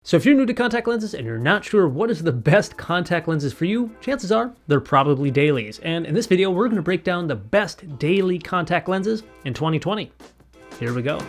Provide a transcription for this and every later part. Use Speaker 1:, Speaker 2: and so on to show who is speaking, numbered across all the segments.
Speaker 1: So if you're new to contact lenses and you're not sure what is the best contact lenses for you, chances are they're probably Dailies. And in this video, we're going to break down the best daily contact lenses in 2020. Here we go.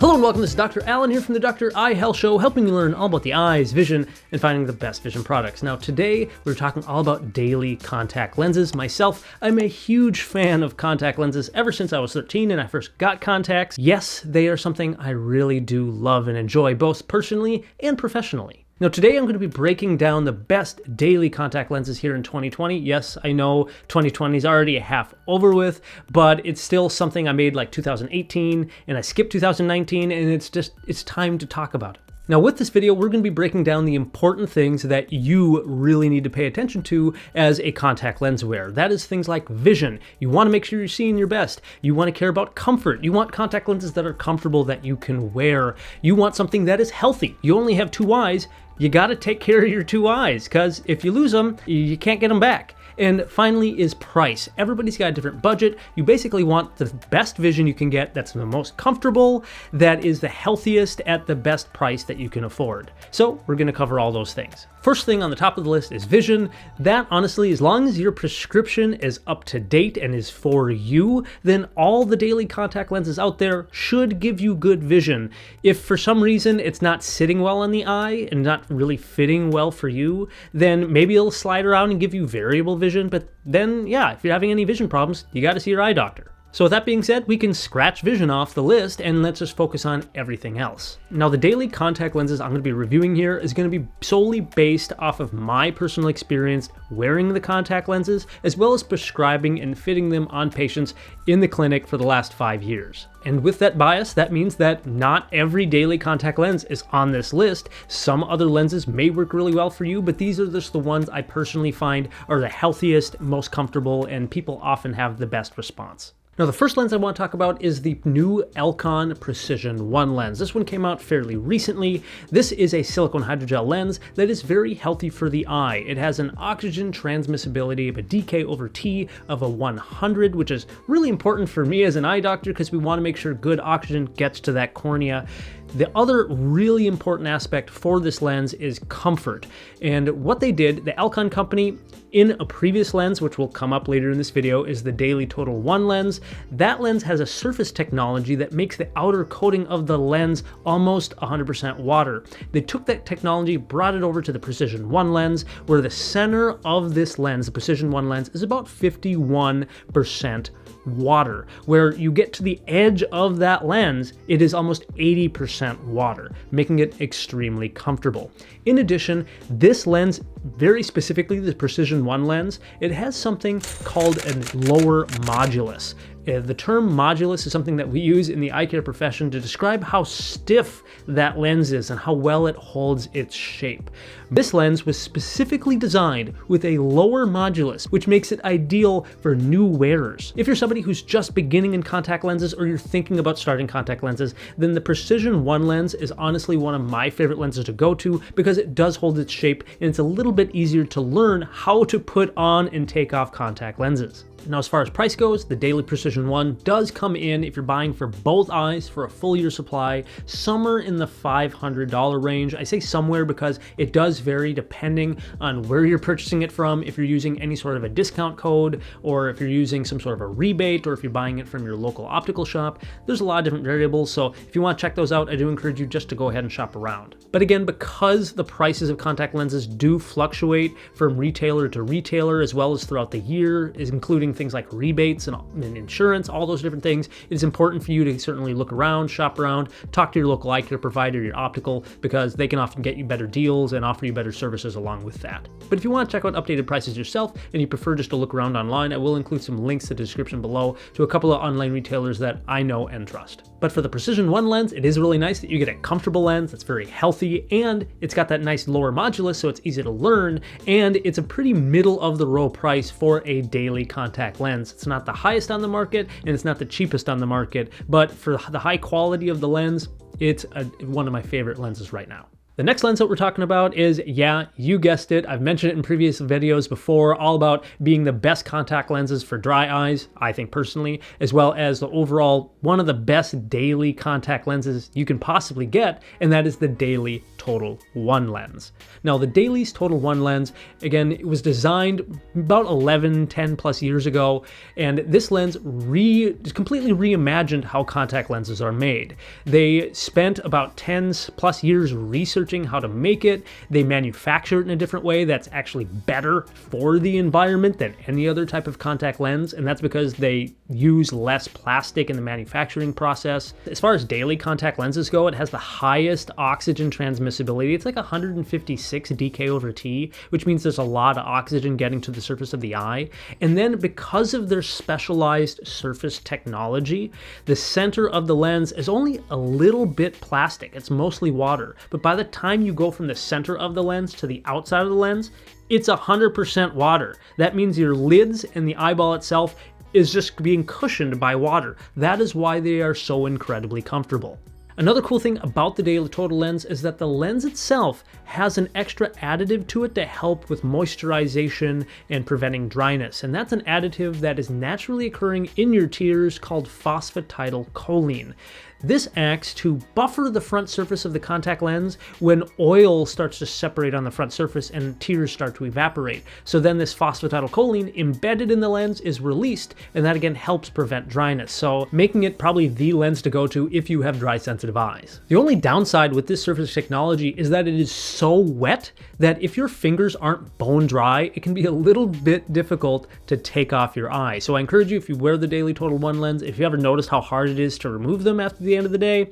Speaker 1: Hello and welcome, this is Dr. Alan here from the Dr. Eye Health Show, helping you learn all about the eyes, vision, and finding the best vision products. Now today, we're talking all about daily contact lenses. Myself, I'm a huge fan of contact lenses ever since I was 13 and I first got contacts. Yes, they are something I really do love and enjoy, both personally and professionally. Now today I'm going to be breaking down the best daily contact lenses here in 2020. Yes, I know 2020 is already a half over with, but it's still something I made like 2018 and I skipped 2019 and it's time to talk about it. Now with this video, we're going to be breaking down the important things that you really need to pay attention to as a contact lens wearer. That is things like vision. You want to make sure you're seeing your best. You want to care about comfort. You want contact lenses that are comfortable that you can wear. You want something that is healthy. You only have two eyes. You got to take care of your two eyes, because if you lose them, you can't get them back. And finally is price. Everybody's got a different budget. You basically want the best vision you can get that's the most comfortable, that is the healthiest at the best price that you can afford. So we're going to cover all those things. First thing on the top of the list is vision. That honestly, as long as your prescription is up to date and is for you, then all the daily contact lenses out there should give you good vision. If for some reason it's not sitting well on the eye and not really fitting well for you, then maybe it'll slide around and give you variable vision, but then yeah, if you're having any vision problems, you got to see your eye doctor. So with that being said, we can scratch vision off the list and let's just focus on everything else. Now the daily contact lenses I'm going to be reviewing here is going to be solely based off of my personal experience wearing the contact lenses, as well as prescribing and fitting them on patients in the clinic for the last 5 years. And with that bias, that means that not every daily contact lens is on this list. Some other lenses may work really well for you, but these are just the ones I personally find are the healthiest, most comfortable, and people often have the best response. Now the first lens I want to talk about is the new Alcon Precision 1 lens. This one came out fairly recently. This is a silicone hydrogel lens that is very healthy for the eye. It has an oxygen transmissibility of a DK/T of a 100, which is really important for me as an eye doctor because we want to make sure good oxygen gets to that cornea. The other really important aspect for this lens is comfort. And what they did, the Alcon company, in a previous lens, which will come up later in this video, is the Daily Total 1 lens. That lens has a surface technology that makes the outer coating of the lens almost 100% water. They took that technology, brought it over to the Precision 1 lens, where the center of this lens, the Precision 1 lens, is about 51% water. Where you get to the edge of that lens, it is almost 80% water, making it extremely comfortable. In addition, this lens, very specifically the Precision 1 lens, it has something called a lower modulus. The term modulus is something that we use in the eye care profession to describe how stiff that lens is and how well it holds its shape. This lens was specifically designed with a lower modulus, which makes it ideal for new wearers. If you're somebody who's just beginning in contact lenses or you're thinking about starting contact lenses, then the Precision 1 lens is honestly one of my favorite lenses to go to because it does hold its shape and it's a little bit easier to learn how to put on and take off contact lenses. Now, as far as price goes, the Daily Precision 1 does come in, if you're buying for both eyes for a full year supply, somewhere in the $500 range. I say somewhere because it does vary depending on where you're purchasing it from, if you're using any sort of a discount code, or if you're using some sort of a rebate, or if you're buying it from your local optical shop. There's a lot of different variables, so if you want to check those out, I do encourage you just to go ahead and shop around. But again, because the prices of contact lenses do fluctuate from retailer to retailer, as well as throughout the year, including things like rebates and insurance, all those different things, it's important for you to certainly look around, shop around, talk to your local eye care provider, your optical, because they can often get you better deals and offer you better services along with that. But if you want to check out updated prices yourself and you prefer just to look around online, I will include some links in the description below to a couple of online retailers that I know and trust. But for the Precision 1 lens, it is really nice that you get a comfortable lens that's very healthy, and it's got that nice lower modulus, so it's easy to learn, and it's a pretty middle of the row price for a daily contact lens. It's not the highest on the market, and it's not the cheapest on the market, but for the high quality of the lens, it's one of my favorite lenses right now. The next lens that we're talking about is, yeah, you guessed it, I've mentioned it in previous videos before, all about being the best contact lenses for dry eyes, I think personally, as well as the overall one of the best daily contact lenses you can possibly get, and that is the Daily Total 1 lens. Now, the Dailies Total 1 lens, again, it was designed about 10 plus years ago, and this lens completely reimagined how contact lenses are made. They spent about 10 plus years researching how to make it. They manufacture it in a different way that's actually better for the environment than any other type of contact lens, and that's because they use less plastic in the manufacturing process. As far as daily contact lenses go, it has the highest oxygen transmissibility. It's like 156 dK/T, which means there's a lot of oxygen getting to the surface of the eye. And then because of their specialized surface technology, the center of the lens is only a little bit plastic. It's mostly water. But by the time you go from the center of the lens to the outside of the lens, it's 100% water. That means your lids and the eyeball itself is just being cushioned by water. That is why they are so incredibly comfortable. Another cool thing about the Daily Total lens is that the lens itself has an extra additive to it to help with moisturization and preventing dryness. And that's an additive that is naturally occurring in your tears called phosphatidylcholine. This acts to buffer the front surface of the contact lens when oil starts to separate on the front surface and tears start to evaporate. So then this phosphatidylcholine embedded in the lens is released, and that again helps prevent dryness. So making it probably the lens to go to if you have dry sensitive eyes. The only downside with this surface technology is that it is so wet that if your fingers aren't bone dry, it can be a little bit difficult to take off your eye. So I encourage you, if you wear the Daily Total 1 lens, if you ever noticed how hard it is to remove them after the end of the day,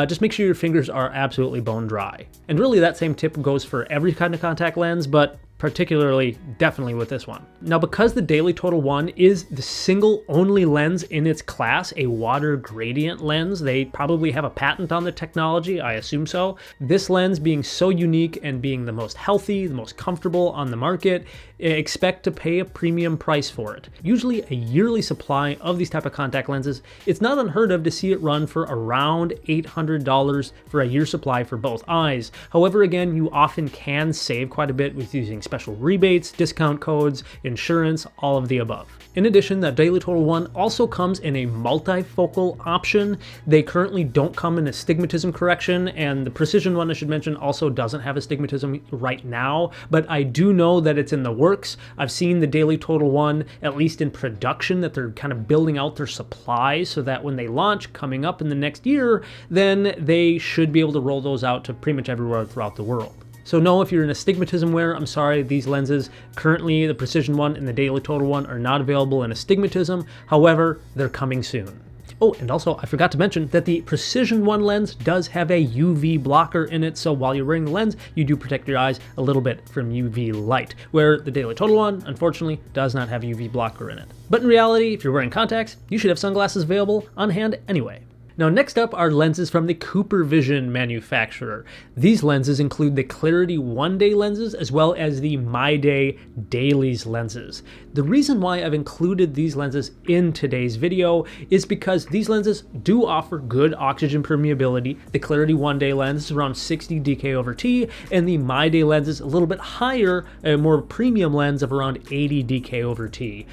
Speaker 1: just make sure your fingers are absolutely bone dry. And really that same tip goes for every kind of contact lens, but particularly definitely with this one. Now, because the Daily Total 1 is the single only lens in its class, a water gradient lens, they probably have a patent on the technology, I assume so. This lens being so unique and being the most healthy, the most comfortable on the market, expect to pay a premium price for it. Usually a yearly supply of these type of contact lenses, it's not unheard of to see it run for around $800 for a year supply for both eyes. However, again, you often can save quite a bit with using special rebates, discount codes, insurance, all of the above. In addition, the Daily Total 1 also comes in a multifocal option. They currently don't come in astigmatism correction, and the Precision one, I should mention, also doesn't have astigmatism right now, but I do know that it's in the works. I've seen the Daily Total 1, at least in production, that they're kind of building out their supply so that when they launch coming up in the next year, then they should be able to roll those out to pretty much everywhere throughout the world. So no, if you're an astigmatism wearer, I'm sorry, these lenses, currently the Precision one and the Daily Total one are not available in astigmatism. However, they're coming soon. Oh, and also I forgot to mention that the Precision 1 lens does have a UV blocker in it, so while you're wearing the lens, you do protect your eyes a little bit from UV light, where the Daily Total 1, unfortunately, does not have UV blocker in it. But in reality, if you're wearing contacts, you should have sunglasses available on hand anyway. Now, next up are lenses from the Coopervision manufacturer. These lenses include the Clariti 1-day lenses as well as the MyDay Dailies lenses. The reason why I've included these lenses in today's video is because these lenses do offer good oxygen permeability. The Clariti 1-day lens is around 60 dK/T, and the MyDay lens is a little bit higher, a more premium lens of around 80 dK/T.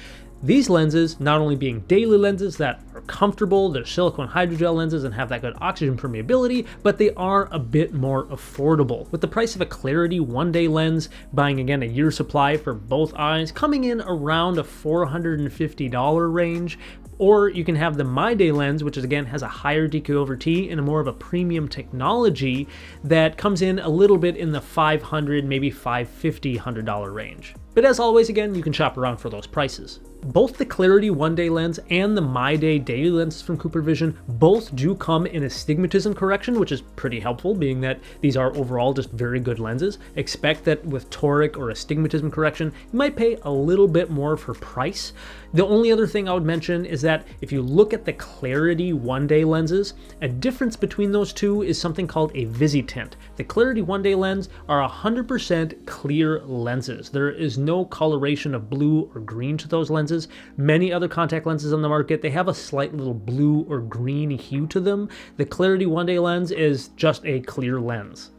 Speaker 1: These lenses, not only being daily lenses that are comfortable, they're silicone hydrogel lenses and have that good oxygen permeability, but they are a bit more affordable. With the price of a Clariti 1-day lens, buying again a year supply for both eyes, coming in around a $450 range, or you can have the MyDay lens, which is, again has a higher dK/T and a more of a premium technology that comes in a little bit in the $500, maybe $550 range. But as always, again, you can shop around for those prices. Both the Clariti 1-day lens and the MyDay daily lenses from Coopervision both do come in astigmatism correction, which is pretty helpful, being that these are overall just very good lenses. Expect that with toric or astigmatism correction, you might pay a little bit more for price. The only other thing I would mention is that if you look at the Clariti 1-day lenses, a difference between those two is something called a VisiTint. The Clariti 1-day lens are 100% clear lenses. There is no coloration of blue or green to those lenses. Many other contact lenses on the market, they have a slight little blue or green hue to them. The Clariti 1-day lens is just a clear lens.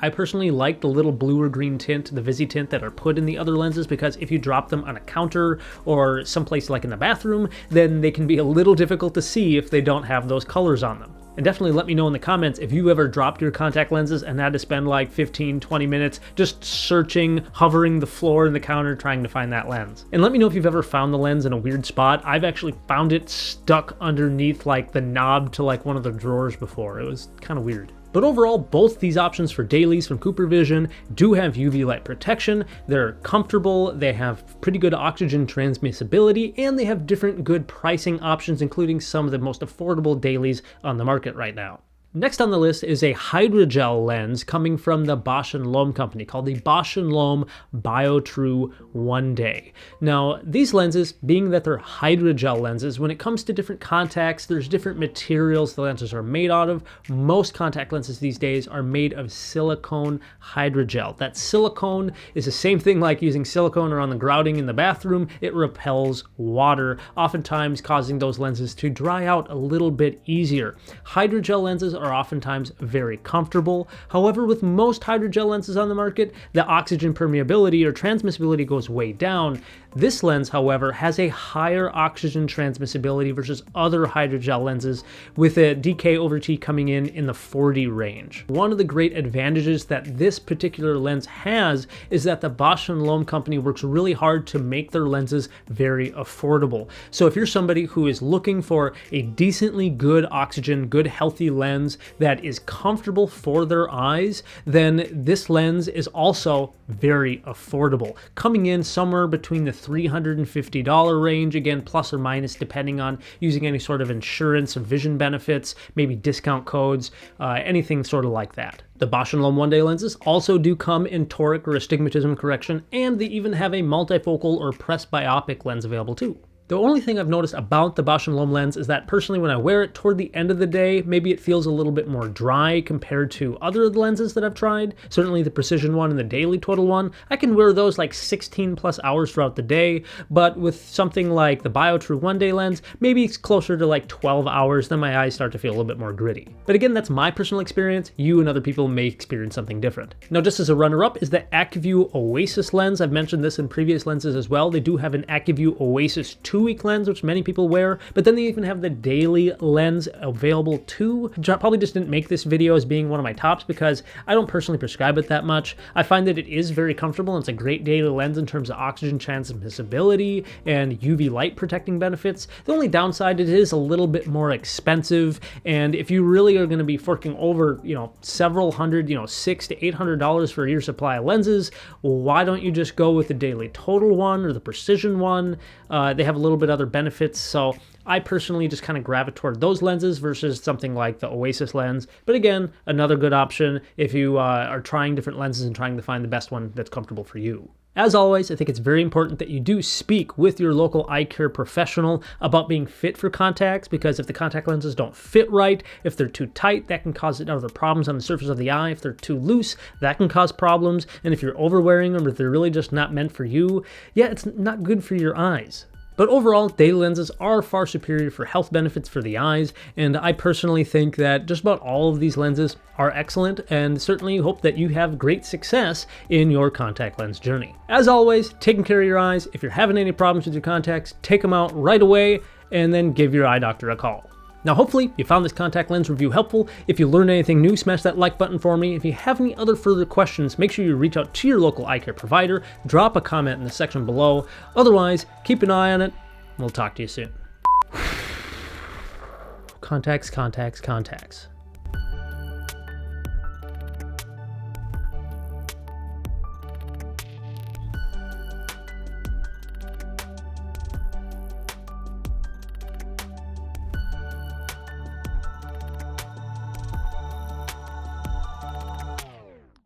Speaker 1: I personally like the little blue or green tint, the Visi tint that are put in the other lenses, because if you drop them on a counter or someplace like in the bathroom, then they can be a little difficult to see if they don't have those colors on them. And definitely let me know in the comments if you've ever dropped your contact lenses and had to spend like 15-20 minutes just searching, hovering the floor and the counter trying to find that lens. And let me know if you've ever found the lens in a weird spot. I've actually found it stuck underneath like the knob to like one of the drawers before. It was kind of weird. But overall, both these options for dailies from Coopervision do have UV light protection. They're comfortable, they have pretty good oxygen transmissibility, and they have different good pricing options, including some of the most affordable dailies on the market right now. Next on the list is a hydrogel lens coming from the Bausch Lomb company called the Bausch Lomb biotrue 1-Day. Now, these lenses, being that they're hydrogel lenses, when it comes to different contacts, there's different materials the lenses are made out of. Most contact lenses these days are made of silicone hydrogel. That silicone is the same thing like using silicone around the grouting in the bathroom. It repels water, oftentimes causing those lenses to dry out a little bit easier. Hydrogel lenses are oftentimes very comfortable. However, with most hydrogel lenses on the market, the oxygen permeability or transmissibility goes way down. This lens, however, has a higher oxygen transmissibility versus other hydrogel lenses, with a DK over T coming in the 40 range. One of the great advantages that this particular lens has is that the Bausch Lomb company works really hard to make their lenses very affordable. So if you're somebody who is looking for a decently good oxygen, good healthy lens that is comfortable for their eyes, then this lens is also very affordable, coming in somewhere between the $350 range, again, plus or minus, depending on using any sort of insurance or vision benefits, maybe discount codes, anything sort of like that. The Bausch Lomb 1-Day lenses also do come in toric or astigmatism correction, and they even have a multifocal or presbyopic lens available too. The only thing I've noticed about the Bausch Lomb lens is that personally when I wear it toward the end of the day, maybe it feels a little bit more dry compared to other lenses that I've tried. Certainly the Precision one and the Daily Total one, I can wear those like 16 plus hours throughout the day, but with something like the biotrue 1-Day lens, maybe it's closer to like 12 hours, then my eyes start to feel a little bit more gritty. But again, that's my personal experience. You and other people may experience something different. Now, just as a runner-up is the AccuView Oasis lens. I've mentioned this in previous lenses as well. They do have an AccuView Oasis 2-week lens, which many people wear, but then they even have the daily lens available too. Probably just didn't make this video as being one of my tops because I don't personally prescribe it that much. I find that it is very comfortable and it's a great daily lens in terms of oxygen transmissibility and UV light protecting benefits. The only downside, it is a little bit more expensive, and if you really are going to be forking over, several hundred, $600 to $800 for a year supply of lenses, why don't you just go with the Daily Total one or the Precision one? They have a little bit other benefits, so I personally just kind of gravitate toward those lenses versus something like the Oasis lens. But again, another good option if you are trying different lenses and trying to find the best one that's comfortable for you. As always, I think it's very important that you do speak with your local eye care professional about being fit for contacts, because if the contact lenses don't fit right, if they're too tight, that can cause other problems on the surface of the eye. If they're too loose, that can cause problems. And if you're overwearing them or if they're really just not meant for you, yeah, it's not good for your eyes. But overall, daily lenses are far superior for health benefits for the eyes, and I personally think that just about all of these lenses are excellent, and certainly hope that you have great success in your contact lens journey. As always, taking care of your eyes. If you're having any problems with your contacts, take them out right away, and then give your eye doctor a call. Now, hopefully you found this contact lens review helpful. If you learned anything new, smash that like button for me. If you have any other further questions, make sure you reach out to your local eye care provider. Drop a comment in the section below. Otherwise, keep an eye on it. We'll talk to you soon. Contacts, contacts, contacts.